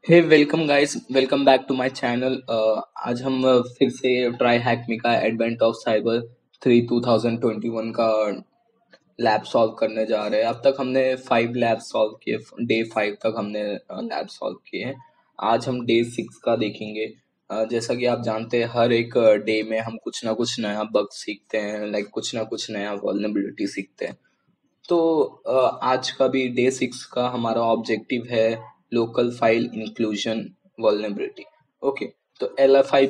Hey welcome guys, welcome back to my channel. आज हम फिर से ट्राई हैकमी का एडवेंट ऑफ साइबर 3 2021 का लैब सॉल्व करने जा रहे हैं। अब तक हमने 5 लैब सॉल्व किए, डे 5 तक हमने लैब सॉल्व किए हैं। आज हम डे 6 का देखेंगे। जैसा कि आप जानते हैं, हर एक डे में हम कुछ ना कुछ नया बग सीखते हैं, लाइक कुछ ना कुछ नया वल्नरेबिलिटी सीखते हैं। तो आज का भी डे 6 का हमारा ऑब्जेक्टिव है local file inclusion vulnerability. Okay, तो एल एफ आई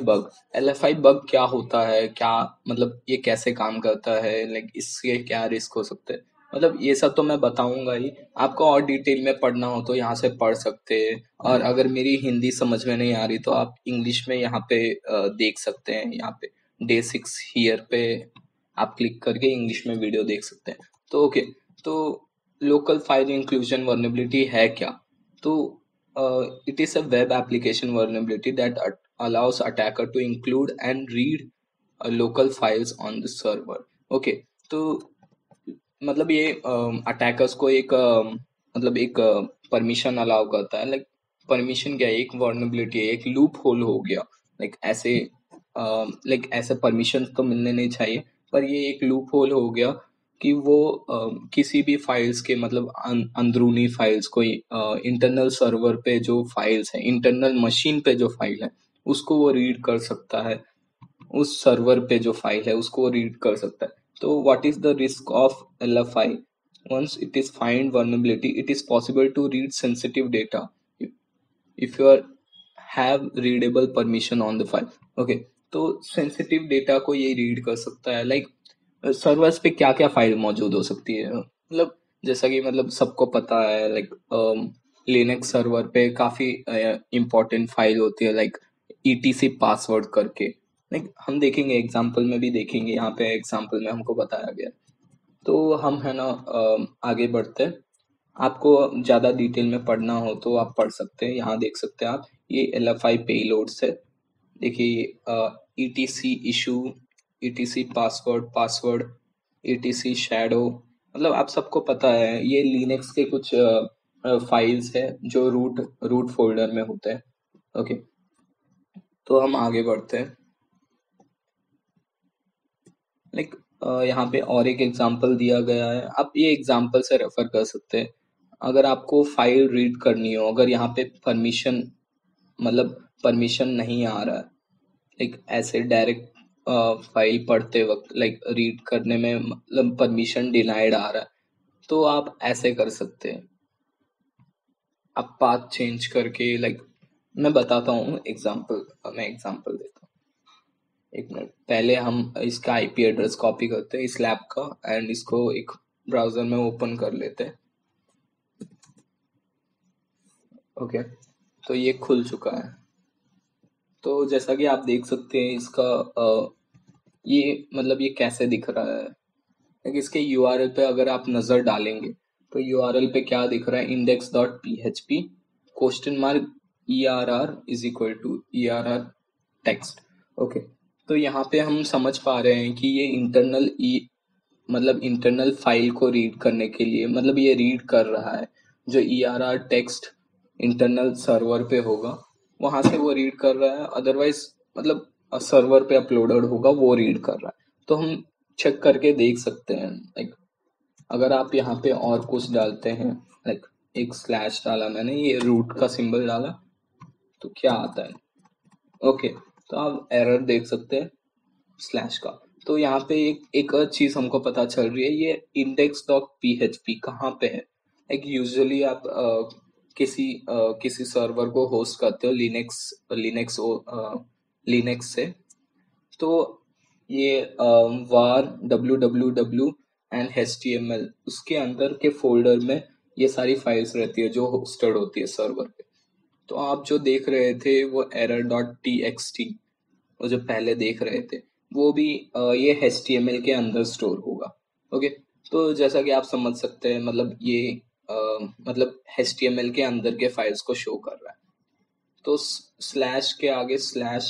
बग क्या होता है, क्या मतलब ये कैसे काम करता है, लाइक इससे क्या रिस्क हो सकते हैं, मतलब ये सब तो मैं बताऊंगा ही। आपको और डिटेल में पढ़ना हो तो यहाँ से पढ़ सकते हैं। और अगर मेरी हिंदी समझ में नहीं आ रही तो आप इंग्लिश में यहाँ पे देख सकते हैं। यहाँ पे डे 6 हियर पे आप क्लिक करके इंग्लिश में वीडियो देख सकते हैं। तो ओके, तो लोकल फाइल इंक्लूजन वर्नेबिलिटी है क्या? तो it is a web application vulnerability that allows attacker to include and read local files on the server. Okay, तो मतलब ये अटैकर्स को एक मतलब एक परमिशन अलाउ करता है। लाइक परमिशन क्या है, एक वर्नेबिलिटी है, एक लूप होल हो गया। लाइक ऐसे ऐसे परमिशन तो मिलने नहीं चाहिए, पर ये एक लूप होल हो गया कि वो किसी भी फाइल्स के मतलब अंदरूनी फाइल्स, कोई इंटरनल सर्वर पे जो फाइल्स है, इंटरनल मशीन पे जो फाइल है, उसको वो रीड कर सकता है। उस सर्वर पे जो फाइल है उसको रीड कर सकता है। तो what is the risk of LFI? once it is find vulnerability, it is possible to read sensitive data if you are have readable permission on the file. Okay, तो sensitive data को ये read कर सकता है। Like servers पे क्या क्या file मौजूद हो सकती है, मतलब जैसा कि मतलब सबको पता है, लाइक लिनक्स सर्वर पे काफी इंपॉर्टेंट फाइल होती है, लाइक ETC पासवर्ड करके। लाइक हम देखेंगे एग्जाम्पल में भी देखेंगे, यहाँ पे एग्जाम्पल में हमको बताया गया। तो हम है ना आगे बढ़ते हैं। आपको ज़्यादा डिटेल में पढ़ना हो तो आप पढ़ सकते हैं, यहाँ देख सकते हैं आप। ये LFI पेलोड्स है। देखिए, ETC issue, ETC password password, ETC shadow, मतलब आप सबको पता है ये लिनक्स के कुछ फाइल्स है जो रूट रूट फोल्डर में होते हैं। ओके, तो हम आगे बढ़ते हैं। लाइक यहाँ पे और एक एग्जांपल दिया गया है, आप ये एग्जांपल से रेफर कर सकते हैं। अगर आपको फाइल रीड करनी हो, अगर यहाँ पे परमिशन मतलब परमिशन नहीं आ रहा है, लाइक ऐसे डायरेक्ट फाइल पढ़ते वक्त लाइक रीड करने में मतलब परमिशन डिनाइड आ रहा है, तो आप ऐसे कर सकते हैं। आप पाथ चेंज करके, लाइक मैं बताता हूँ एग्जांपल, मैं एग्जांपल देता हूँ। एक मिनट, पहले हम इसका IP एड्रेस कॉपी करते हैं इस लैब का, एंड इसको एक ब्राउजर में ओपन कर लेते हैं। ओके, तो ये खुल चुका है। तो जैसा कि आप देख सकते हैं इसका ये मतलब ये कैसे दिख रहा है, like इसके URL पे अगर आप नजर डालेंगे तो URL पे क्या दिख रहा है, index.php question mark ERR is equal to ERR text. Okay, तो यहाँ पे हम समझ पा रहे हैं कि ये इंटरनल मतलब इंटरनल फाइल को रीड करने के लिए, मतलब ये रीड कर रहा है जो ERR टेक्स्ट इंटरनल सर्वर पे होगा, वहां से वो रीड कर रहा है। अदरवाइज मतलब सर्वर पे अपलोडेड होगा वो रीड कर रहा है। तो हम चेक करके देख सकते हैं। लाइक अगर आप यहाँ पे और कुछ डालते हैं, लाइक एक स्लैश डाला मैंने, ये रूट का सिंबल डाला, तो क्या आता है? ओके, तो आप एरर देख सकते हैं स्लैश का। तो यहाँ पे एक और चीज हमको पता चल रही है, ये index.php कहाँ पे है। एक यूजुअली आप किसी सर्वर को होस्ट करते हो लिनक्स से, तो ये var www एंड HTML उसके अंदर के फोल्डर में ये सारी फाइल्स रहती है जो होस्टेड होती है सर्वर पे। तो आप जो देख रहे थे वो error.txt, वो जो पहले देख रहे थे, वो भी ये HTML के अंदर स्टोर होगा। ओके, तो जैसा कि आप समझ सकते हैं, मतलब ये मतलब HTML के अंदर के फाइल्स को शो कर रहा है। तो स्लैश के आगे स्लैश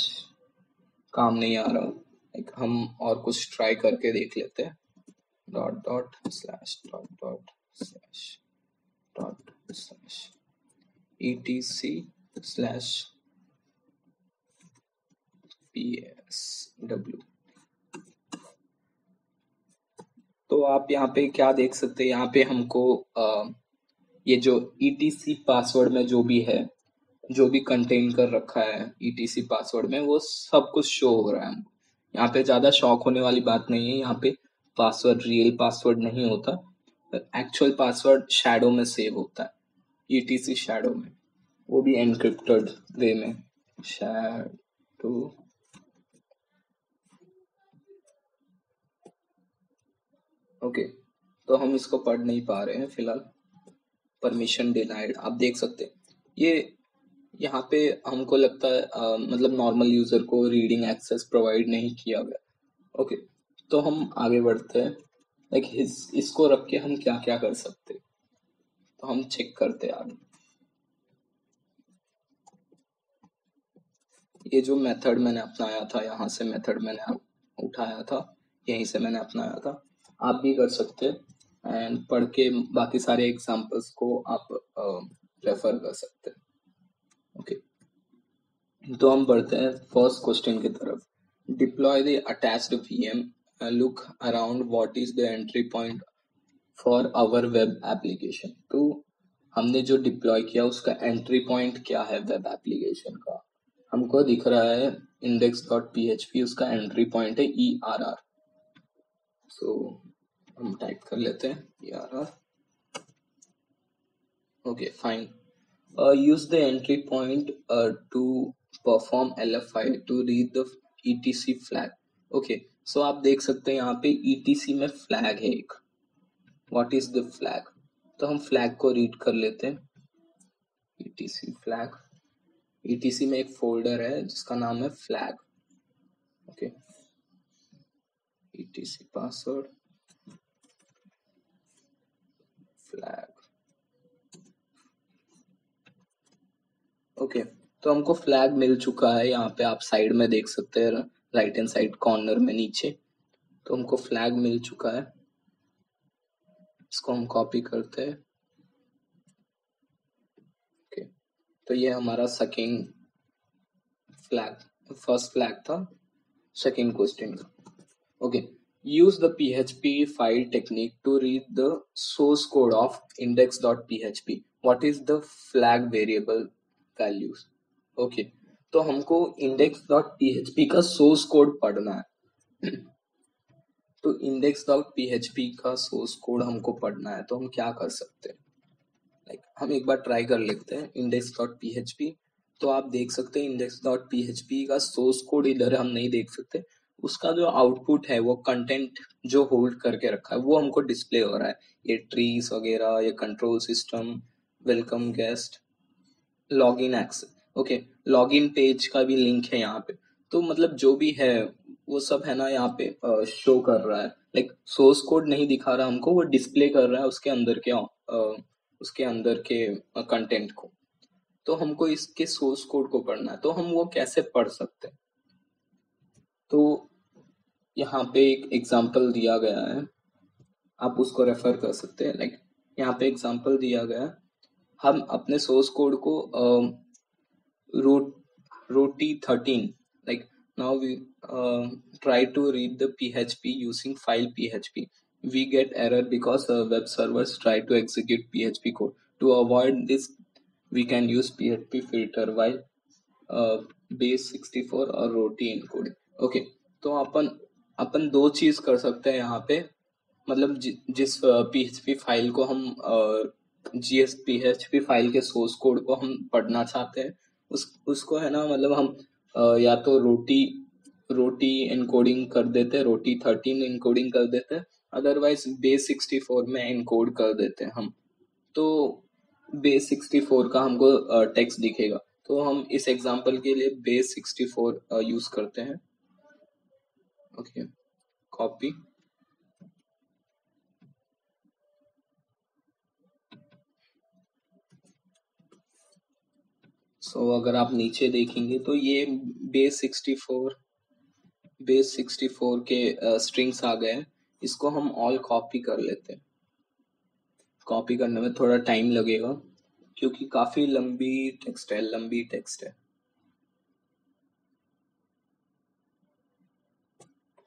काम नहीं आ रहा। लाइक हम और कुछ ट्राई करके देख लेते हैं। Dot dot slash dot dot slash dot slash ETC slash psw। तो आप यहाँ पे क्या देख सकते हैं, यहाँ पे हमको ये जो etc पासवर्ड में जो भी है, जो भी कंटेन कर रखा है etc पासवर्ड में, वो सब कुछ शो हो रहा है हमको। यहाँ पे ज्यादा शॉक होने वाली बात नहीं है, यहाँ पे पासवर्ड रियल पासवर्ड नहीं होता, एक्चुअल पासवर्ड शैडो में सेव होता है, etc शैडो में, वो भी एनक्रिप्टेड वे में। शैडो ओके, तो हम इसको पढ़ नहीं पा रहे हैं फिलहाल, परमिशन डिनाइड, आप देख सकते हैं ये यहाँ पे हमको लगता है मतलब नॉर्मल यूजर को रीडिंग एक्सेस प्रोवाइड नहीं किया गया। ओके, तो हम आगे बढ़ते हैं, लाइक इसको रख के हम क्या क्या कर सकते हैं, तो हम चेक करते हैं आगे। ये जो मेथड मैंने अपनाया था, यहाँ से मेथड मैंने उठाया था, यहीं से मैंने अपनाया था, आप भी कर सकते हैं, एंड पढ़ के बाकी सारे एग्जांपल्स को आप रेफर कर सकते हैं। ओके, तो हम बढ़ते हैं फर्स्ट क्वेश्चन की तरफ। Deploy the attached VM, look around what is the entry point for our web application. तो हमने जो डिप्लॉय किया उसका एंट्री पॉइंट क्या है वेब एप्लीकेशन का, हमको दिख रहा है index.php, उसका एंट्री पॉइंट है ERR। सो हम टाइप कर लेते हैं ERR। Okay fine, use the entry point to perform LFI to read the etc flag। Okay, so आप देख सकते हैं यहाँ पे etc में फ्लैग है एक, व्हाट इज द फ्लैग, तो हम फ्लैग को रीड कर लेते हैं, etc फ्लैग, etc में एक फोल्डर है जिसका नाम है flag. Okay, etc password flag. Okay, तो हमको फ्लैग मिल चुका है, यहाँ पे आप साइड में देख सकते हैं, राइट हैंड साइड कॉर्नर में नीचे, तो हमको फ्लैग मिल चुका है, इसको हम कॉपी करते हैं। ओके, तो ये हमारा सेकेंड फ्लैग, फर्स्ट फ्लैग था सेकेंड क्वेश्चन का। Okay, use the PHP file technique to read the source code of index.php, what is the flag variable values। Okay, तो हमको index.php का सोर्स कोड पढ़ना है तो index.php का सोर्स कोड हमको पढ़ना है, तो हम क्या कर सकते हैं, हम एक बार ट्राई कर लेते हैं index.php। तो आप देख सकते हैं index.php का सोर्स कोड इधर हम नहीं देख सकते, उसका जो आउटपुट है वो कंटेंट जो होल्ड करके रखा है वो हमको डिस्प्ले हो रहा है, ये ट्रीज वगैरह, ये control system, welcome guest, login access. Okay, login page का भी लिंक है यहाँ पे, तो मतलब जो भी है वो सब है ना यहाँ पे शो कर रहा है, लाइक सोर्स कोड नहीं दिखा रहा हमको, वो डिस्प्ले कर रहा है उसके अंदर के कंटेंट को, तो हमको इसके सोर्स कोड को पढ़ना है, तो हम वो कैसे पढ़ सकते हैं। तो यहाँ पे एक एग्जांपल दिया गया है, आप उसको रेफर कर सकते हैं, लाइक यहाँ पे एग्जांपल दिया गया है, हम अपने सोर्स कोड को roti 13, like now we try to read the PHP using file PHP, we get error because web servers try to execute PHP code, to avoid this we can use PHP filter while base 64 और roti encoding। Okay, तो अपन अपन दो चीज कर सकते हैं यहाँ पे, मतलब जिस PHP फाइल को हम GS PHP फाइल के सोर्स कोड को हम पढ़ना चाहते हैं, उसको है ना, मतलब हम या तो रोटी एनकोडिंग कर देते हैं, रोटी 13 एनकोडिंग कर देते हैं, अदरवाइज बेस 64 में एनकोड कर देते हैं हम, तो बेस 64 का हमको टेक्स्ट दिखेगा, तो हम इस एग्जांपल के लिए बेस 64 यूज करते हैं। ओके, कॉपी, सो अगर आप नीचे देखेंगे तो ये बेस 64 के स्ट्रिंग्स आ गए, इसको हम ऑल कॉपी कर लेते हैं, कॉपी करने में थोड़ा टाइम लगेगा, क्योंकि काफी लंबी टेक्स्ट है।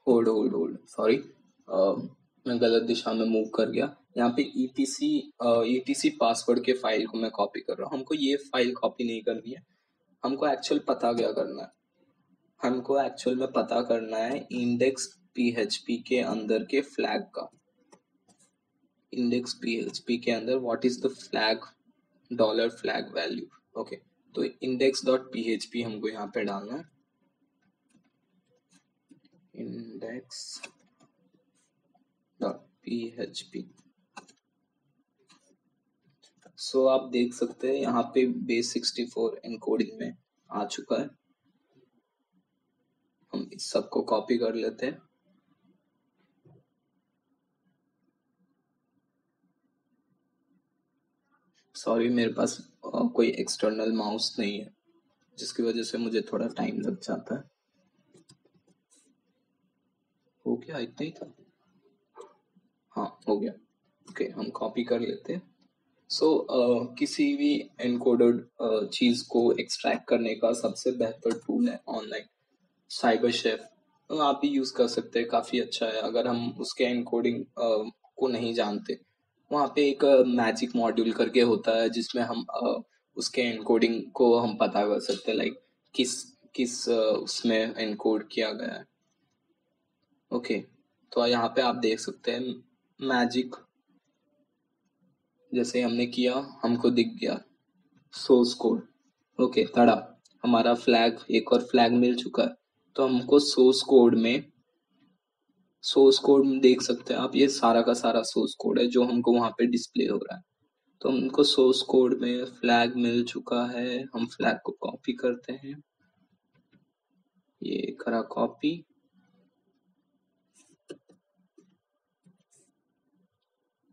होल्ड होल्ड होल्ड, सॉरी, मैं गलत दिशा में मूव कर गया। यहाँ पे ईटीसी पासवर्ड के फाइल को मैं कॉपी कर रहा हूँ। हमको ये फाइल कॉपी नहीं करनी है, हमको एक्चुअल पता क्या करना है। हमको एक्चुअल में पता करना है इंडेक्स पीएचपी के अंदर के फ्लैग का। इंडेक्स पीएचपी के अंदर what is the flag, dollar flag value. Okay, तो इंडेक्स डॉट पीएचपी हमको यहाँ पे डालना है, इंडेक्स डॉट पीएचपी। सो आप देख सकते हैं यहाँ पे बेस 64 एनकोडिंग में आ चुका है। हम इस सबको कॉपी कर लेते हैं। सॉरी, मेरे पास कोई एक्सटर्नल माउस नहीं है, जिसकी वजह से मुझे थोड़ा टाइम लग जाता है। हो गया, इतना ही था। हाँ, हो गया। ओके, हम कॉपी कर लेते हैं। सो किसी भी एनकोडेड चीज को एक्सट्रैक्ट करने का सबसे बेहतर टूल है ऑनलाइन साइबर शेफ। आप भी यूज कर सकते हैं, काफी अच्छा है। अगर हम उसके एनकोडिंग को नहीं जानते, वहाँ पे एक मैजिक मॉड्यूल करके होता है जिसमें हम उसके एनकोडिंग को हम पता कर सकते हैं, लाइक किस किस उसमें एनकोड किया गया है। ओके, तो यहाँ पे आप देख सकते हैं मैजिक, जैसे हमने किया हमको दिख गया सोर्स कोड। ओके, तड़ा हमारा फ्लैग, एक और फ्लैग मिल चुका है। तो हमको सोर्स कोड में देख सकते हैं आप, ये सारा का सारा सोर्स कोड है जो हमको वहां पे डिस्प्ले हो रहा है। तो हमको सोर्स कोड में फ्लैग मिल चुका है, हम फ्लैग को कॉपी करते हैं। ये करा कॉपी,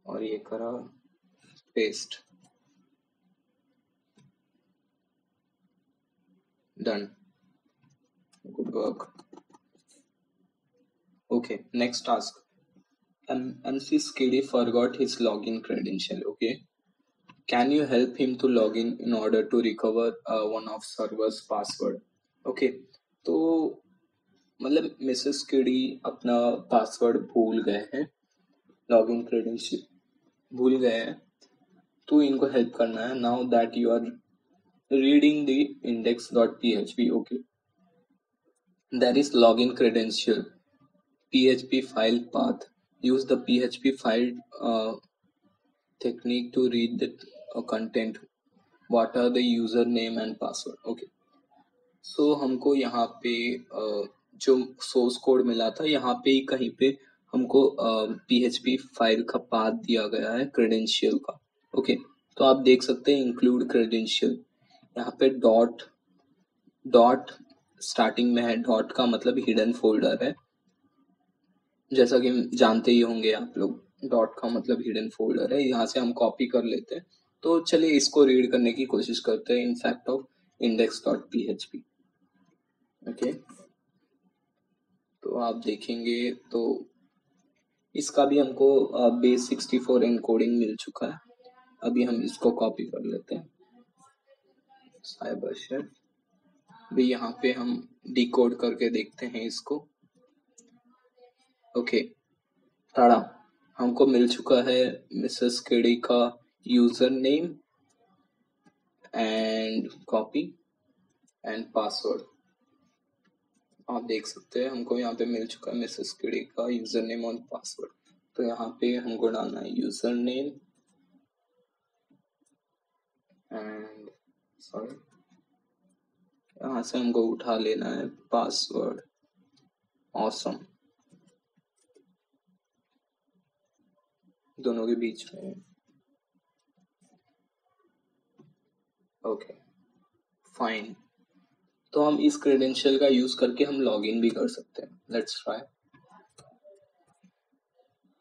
और ये करा paste, done, good work. Okay, next task. MC Skiddy forgot his login credential. Okay, can you help him to log in order to recover one of server's password? Okay, तो मतलब Mrs किडी अपना password भूल गए हैं, login credential भूल गए हैं। तो इनको हेल्प करना है। Now that you are reading the index.php, okay, there is login credential php file path. Use the php file technique to read the content. What are the username and password? Okay, सो हमको यहाँ पे जो source code मिला था, यहाँ पे ही कहीं पे हमको PHP फाइल का पाथ दिया गया है क्रेडेंशियल का। ओके, तो आप देख सकते हैं इंक्लूड क्रेडेंशियल, यहाँ पे डॉट डॉट स्टार्टिंग में है। डॉट का मतलब हिडन फोल्डर है, जैसा कि जानते ही होंगे आप लोग, डॉट का मतलब हिडन फोल्डर है। यहाँ से हम कॉपी कर लेते हैं। तो चलिए इसको रीड करने की कोशिश करते हैं, इनफैक्ट ऑफ index.php। ओके, तो आप देखेंगे तो इसका भी हमको बेस 64 एनकोडिंग मिल चुका है। अभी हम इसको कॉपी कर लेते हैं, साइबर शेफ भी यहाँ पे हम डिकोड करके देखते हैं इसको। ओके, ताड़ा हमको मिल चुका है मिसेस किडी का user name and copy and password. आप देख सकते हैं हमको यहाँ पे मिल चुका है मिसेस किडी का यूजर नेम और पासवर्ड। तो यहाँ पे हमको डालना है यूजर नेम एंड सॉरी, यहाँ से हमको उठा लेना है पासवर्ड। ऑसम, दोनों के बीच में। Okay, fine. तो हम इस क्रेडेंशियल का यूज करके हम लॉगिन भी कर सकते हैं। Let's try.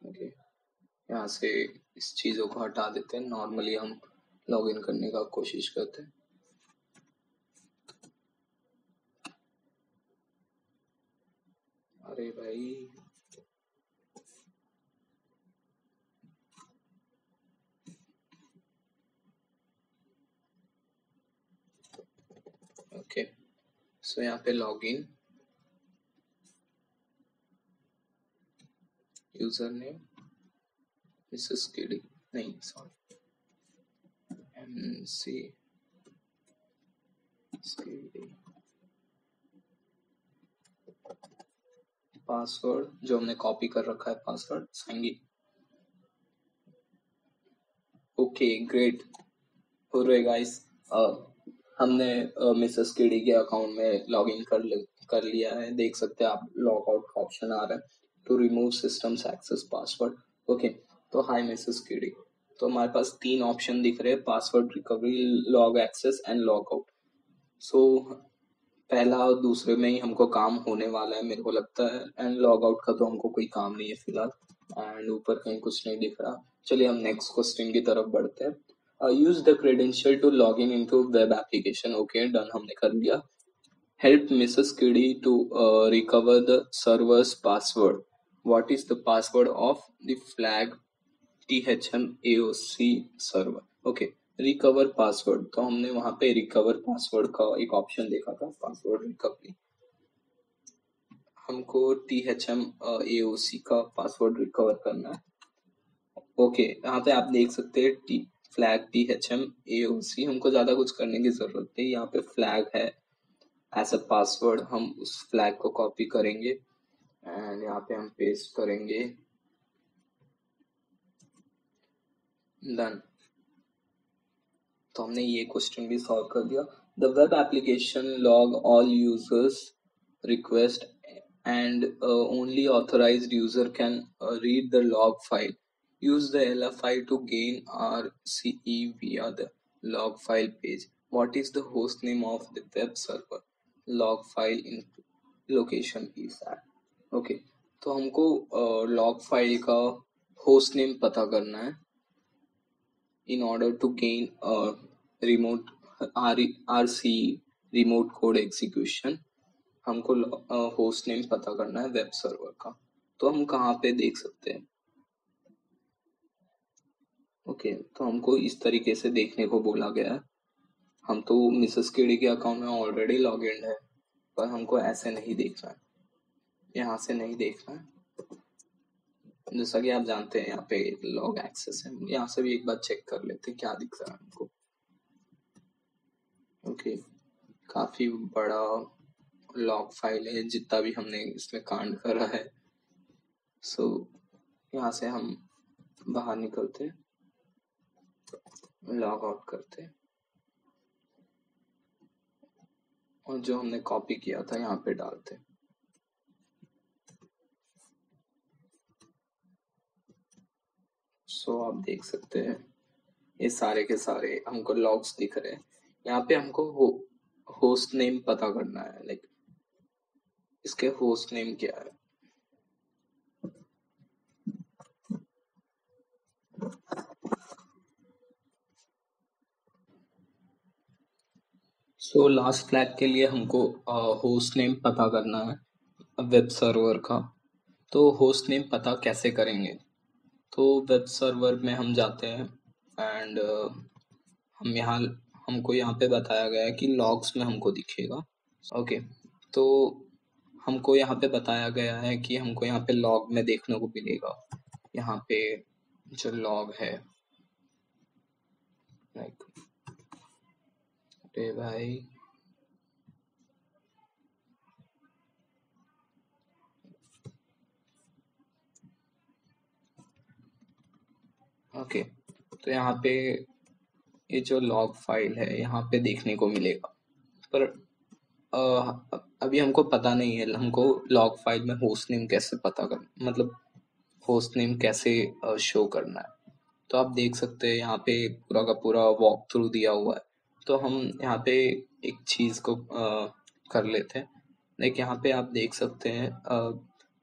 ओके, यहाँ से इस चीजों को हटा देते हैं। नॉर्मली हम लॉगिन करने का कोशिश करते हैं। अरे भाई, ओके, सो यहाँ पे login, user name Mrs KD, नहीं सॉरी, MC केडी, पासवर्ड जो हमने कॉपी कर रखा है, पासवर्ड सांगी। ओके ग्रेट, हो रहे गाइस, हमने मिसेस केडी के अकाउंट में लॉगिन कर लिया है। देख सकते हैं आप, लॉग आउट का ऑप्शन आ रहा है, to remove systems access password. Okay, तो हाय मिसेस केडी, तो हमारे पास 3 ऑप्शन दिख रहे हैं, password recovery, log access and log out. So पहला और दूसरे में ही हमको काम होने वाला है मेरे को लगता है, एंड लॉग आउट का तो हमको कोई काम नहीं है फिलहाल, एंड ऊपर कहीं कुछ नहीं दिख रहा। चलिए हम नेक्स्ट क्वेश्चन की तरफ बढ़ते हैं। Use the credential to log in into web application. Okay done, हमने कर लिया। Help Mrs Kidi to recover the servers password. What is the password of the flag THM-AOC server. Okay, recover password, तो हमने वहां पे recover password का एक option देखा था, पासवर्ड रिकवरी। हमको THM-AOC का पासवर्ड रिकवर करना है। ओके, यहाँ पे आप देख सकते हैं फ्लैग THM-AOC, हमको ज्यादा कुछ करने की जरूरत नहीं, यहाँ पे फ्लैग है एज अ पासवर्ड, हम उस फ्लैग को कॉपी करेंगे एंड यहाँ पे हम पेस्ट करेंगे, डन। तो हमने ये क्वेश्चन भी सॉल्व कर दिया। The web application log all users request and only authorised user can read the log file. Use the LFI to gain RCE via the log file page. What is the host name of the web server? Log file in location is at. Okay, तो हमको log file का host name पता करना है in order to gain a remote RC remote code execution। हमको host name पता करना है वेब सर्वर का, तो हम कहाँ पे देख सकते हैं? ओके, तो हमको इस तरीके से देखने को बोला गया है। हम तो मिसेस केडी के अकाउंट में ऑलरेडी लॉग इन है, पर हमको ऐसे नहीं देखना है, यहाँ से नहीं देखना है। जैसा कि आप जानते हैं यहाँ पे लॉग एक्सेस है, यहाँ से भी एक बार चेक कर लेते हैं क्या दिख रहा है हमको। ओके, काफी बड़ा लॉग फाइल है जितना भी हमने इसमें कांड करा है। सो यहाँ से हम बाहर निकलते, लॉग आउट करते, और जो हमने कॉपी किया था यहाँ पे डालते। सो आप देख सकते हैं ये सारे के सारे हमको लॉग्स दिख रहे हैं। यहाँ पे हमको होस्ट नेम पता करना है, लाइक इसके होस्ट नेम क्या है। सो लास्ट फ्लैग के लिए हमको होस्ट नेम पता करना है वेब सर्वर का। तो होस्ट नेम पता कैसे करेंगे? तो वेब सर्वर में हम जाते हैं एंड हम यहाँ, हमको यहाँ पे बताया गया है कि लॉग्स में हमको दिखेगा। ओके, तो हमको यहाँ पे बताया गया है कि हमको यहाँ पे लॉग में देखने को मिलेगा, यहाँ पे जो लॉग है, लाइक अरे भाई ओके, तो यहाँ पे ये जो लॉग फाइल है यहाँ पे देखने को मिलेगा, पर अभी हमको पता नहीं है हमको लॉग फाइल में होस्ट नेम कैसे पता करना, मतलब होस्ट नेम कैसे शो करना है। तो आप देख सकते हैं यहाँ पे पूरा का पूरा वॉक थ्रू दिया हुआ है। तो हम यहाँ पे एक चीज को कर लेते हैं, लाइक यहाँ पे आप देख सकते हैं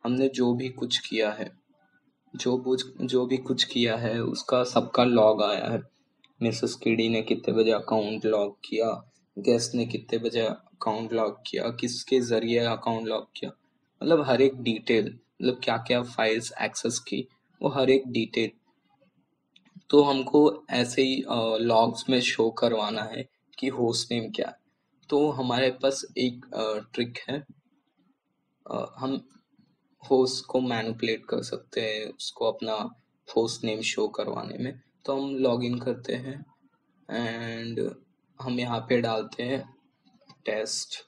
हमने जो भी कुछ किया है, जो भी कुछ किया है उसका सबका लॉग आया है। मिसेस किडी ने कितने बजे अकाउंट लॉग किया, गेस्ट ने कितने बजे अकाउंट लॉग किया, किसके जरिए अकाउंट लॉग किया, मतलब हर एक डिटेल, मतलब क्या क्या फाइल्स एक्सेस की, वो हर एक डिटेल। तो हमको ऐसे ही लॉग्स में शो करवाना है कि होस्ट नेम क्या है। तो हमारे पास एक ट्रिक है। हम होस्ट को मैनिपुलेट कर सकते हैं उसको अपना होस्ट नेम शो करवाने में। तो हम लॉग इन करते हैं एंड हम यहाँ पे डालते हैं test,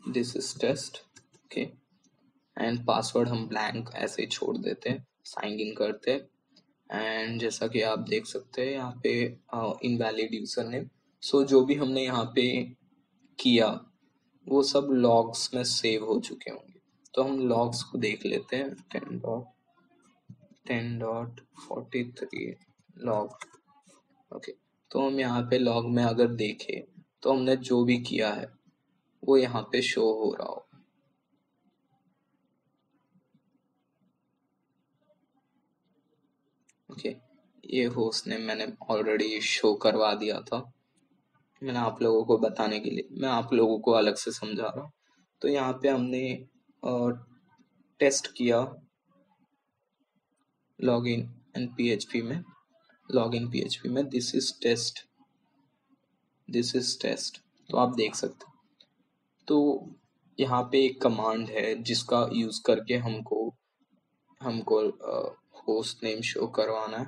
this is test, okay, and password हम ब्लैंक ऐसे ही छोड़ देते हैं, साइन इन करते हैं एंड जैसा कि आप देख सकते हैं यहाँ पे इनवैलिड यूजर नेम। सो जो भी हमने यहाँ पे किया वो सब लॉग्स में सेव हो चुके होंगे। तो हम लॉग्स को देख लेते हैं, 10.43 लॉग, ओके। तो हम यहाँ पे लॉग में अगर देखें तो हमने जो भी किया है वो यहाँ पे शो हो रहा हो, ओके। ये होस्ट नेम मैंने ऑलरेडी शो करवा दिया था, मैंने आप लोगों को बताने के लिए, मैं आप लोगों को अलग से समझा रहा हूँ। तो यहाँ पे हमने टेस्ट किया लॉगिन एंड पीएचपी में, लॉगिन पीएचपी में this is test, this is test. तो आप देख सकते हैं। तो यहाँ पे एक कमांड है जिसका यूज करके हमको हमको होस्ट नेम शो करवाना है।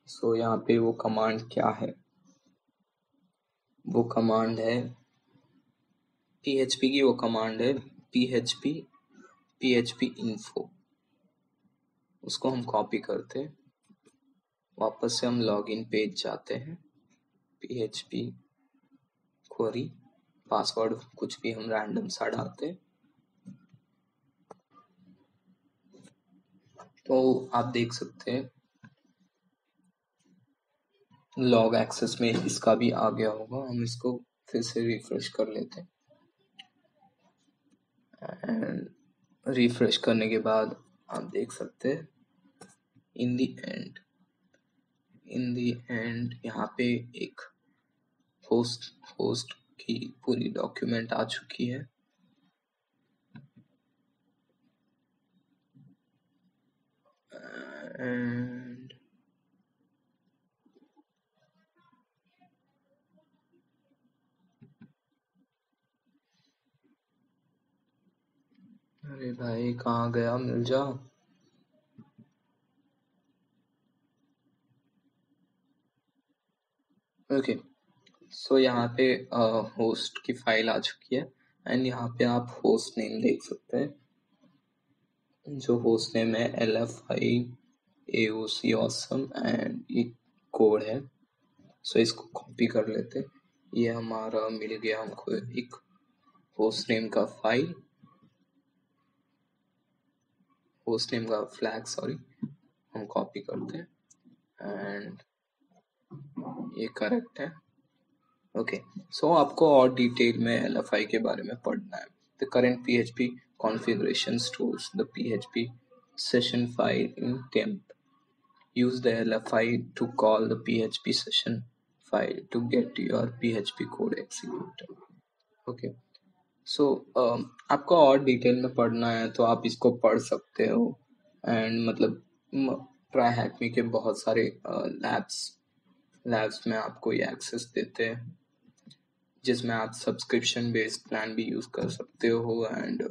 सो यहाँ पे वो कमांड क्या है, वो कमांड है PHP की, वो कमांड है PHP info। उसको हम कॉपी करते हैं, वापस से हम लॉगिन पेज जाते हैं, PHP क्वेरी, पासवर्ड कुछ भी हम रैंडम सा डालते हैं। तो आप देख सकते हैं लॉग एक्सेस में इसका भी आ गया होगा। हम इसको फिर से रिफ्रेश कर लेते हैं एंड रिफ्रेश करने के बाद आप देख सकते हैं इन दी एंड यहाँ पे एक होस्ट की पूरी डॉक्यूमेंट आ चुकी है। एंड अरे भाई कहाँ गया, मिल जा। ओके, सो यहाँ पे होस्ट की फाइल आ चुकी है एंड यहाँ पे आप होस्ट नेम देख सकते हैं। जो होस्ट नेम है LFI AOC awesome एंड ये कोड है। सो इसको कॉपी कर लेते हैं। ये हमारा मिल गया हमको एक होस्ट नेम का फाइल, होस्ट नेम का फ्लैग, सॉरी, हम कॉपी करते हैं एंड ये करेक्ट है, ओके। सो आपको और डिटेल में LFI के बारे में पढ़ना है। The current PHP configuration stores the PHP session file in temp. Use the LFI to call the PHP session file to get your PHP code executed. Okay. सो आपको और डिटेल में पढ़ना है तो आप इसको पढ़ सकते हो एंड मतलब ट्राई हैक मी के बहुत सारे लैब्स में आपको ये एक्सेस देते हैं जिसमें आप सब्सक्रिप्शन बेस्ड प्लान भी यूज़ कर सकते हो एंड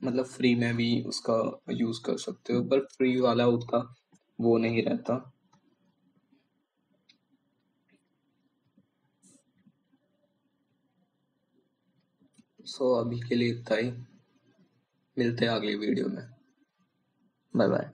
मतलब फ्री में भी उसका यूज़ कर सकते हो, पर फ्री वाला उसका वो नहीं रहता। सो अभी के लिए इतना ही, मिलते हैं अगली वीडियो में, बाय बाय।